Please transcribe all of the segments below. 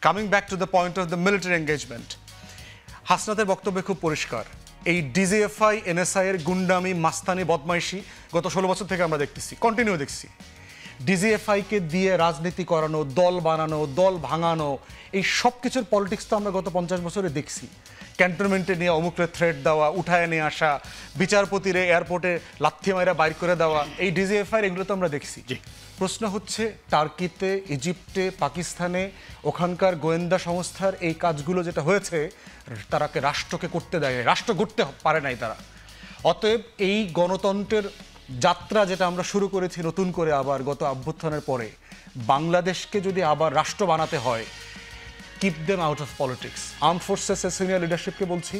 Coming back to the point of the military engagement, হাসনাতের বক্তব্য খুব পরিষ্কার। এই ডিজিএফআই এনএসআই এর গুন্ডামি, মাস্তানি, বদমাইশি গত 16 বছর থেকে আমরা দেখতেছি, কন্টিনিউ দেখছি। ডিজিএফআইকে দিয়ে রাজনীতি করানো, দল বানানো, দল ভাঙানো, এই সব কিছুর পলিটিক্স তো আমরা গত 50 বছরে দেখছি। ক্যান্টনমেন্টে নিয়ে অমুকরে থ্রেট দেওয়া, উঠায় নিয়ে আসা, বিচারপতিরে এয়ারপোর্টে লাথি মাইরা বাইর করে দেওয়া, এই ডিজিএফআই এগুলো তো আমরা দেখছি। প্রশ্ন হচ্ছে, টার্কিতে, ইজিপ্টে, পাকিস্তানে ওখানকার গোয়েন্দা সংস্থার এই কাজগুলো যেটা হয়েছে, তারাকে রাষ্ট্রকে করতে দেয়, রাষ্ট্র গড়তে পারে নাই তারা। অতএব এই গণতন্ত্রের যাত্রা যেটা আমরা শুরু করেছি নতুন করে আবার গত অভ্যুত্থানের পরে, বাংলাদেশকে যদি আবার রাষ্ট্র বানাতে হয়, keep them out of politics. Armed ফোর্সেসের সিনিয়র লিডারশিপকে বলছি,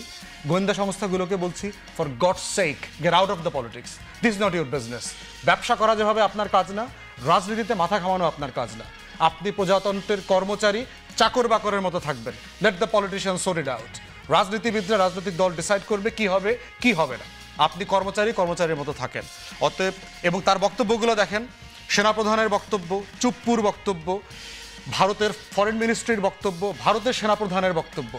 গোয়েন্দা সংস্থাগুলোকে বলছি, for God's sake get out of the politics. This is not your business. ব্যবসা করা যেভাবে আপনার কাজ না, রাজনীতিতে মাথা ঘামানো আপনার কাজ না। আপনি প্রজাতন্ত্রের কর্মচারী, চাকর বাকরের মতো থাকবেন। Let the politician sort it out. রাজনীতিবিদরা, রাজনৈতিক দল ডিসাইড করবে কি হবে কি হবে না। আপনি কর্মচারীর মতো থাকেন। অতএব, এবং তার বক্তব্যগুলো দেখেন, সেনাপ্রধানের বক্তব্য, চুপ্পুর বক্তব্য, ভারতের ফরেন মিনিস্ট্রির বক্তব্য, ভারতের সেনাপ্রধানের বক্তব্য,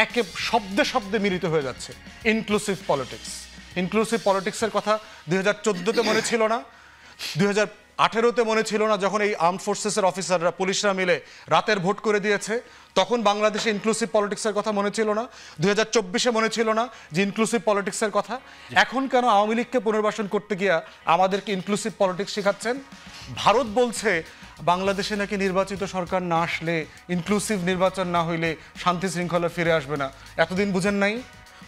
একে শব্দে শব্দে মিলিত হয়ে যাচ্ছে ইনক্লুসিভ পলিটিক্স। ইনক্লুসিভ পলিটিক্সের কথা 2014-তে মনে ছিল না, 2018-তে মনে ছিল না, যখন এই আর্মড ফোর্সেসের অফিসাররা, পুলিশরা মিলে রাতের ভোট করে দিয়েছে, তখন বাংলাদেশে ইনক্লুসিভ পলিটিক্সের কথা মনে ছিল না। 2024-এ মনে ছিল না যে ইনক্লুসিভ পলিটিক্সের কথা। এখন কেন আওয়ামী লীগকে পুনর্বাসন করতে গিয়া আমাদেরকে ইনক্লুসিভ পলিটিক্স শেখাচ্ছেন? ভারত বলছে বাংলাদেশে নাকি নির্বাচিত সরকার না আসলে, ইনক্লুসিভ নির্বাচন না হইলে শান্তি শৃঙ্খলা ফিরে আসবে না। এতদিন বুঝেন নাই?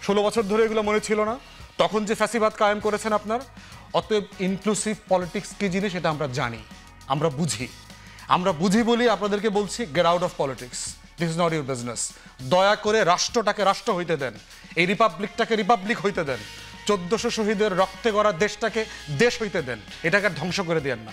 16 বছর ধরে এগুলো মনে ছিল না? তখন যে ফ্যাসিবাদ কায়েম করেছেন আপনার। অতএব ইনক্লুসিভ পলিটিক্স কি জিনিস এটা আমরা জানি, আমরা বুঝি বলি আপনাদেরকে বলছি, gate out of politics. This is not your business. দয়া করে রাষ্ট্রটাকে রাষ্ট্র হইতে দেন, এই রিপাবলিকটাকে রিপাবলিক হইতে দেন, 1400 শহীদের রক্তে গড়া দেশটাকে দেশ হইতে দেন, এটাকে ধ্বংস করে দেন না।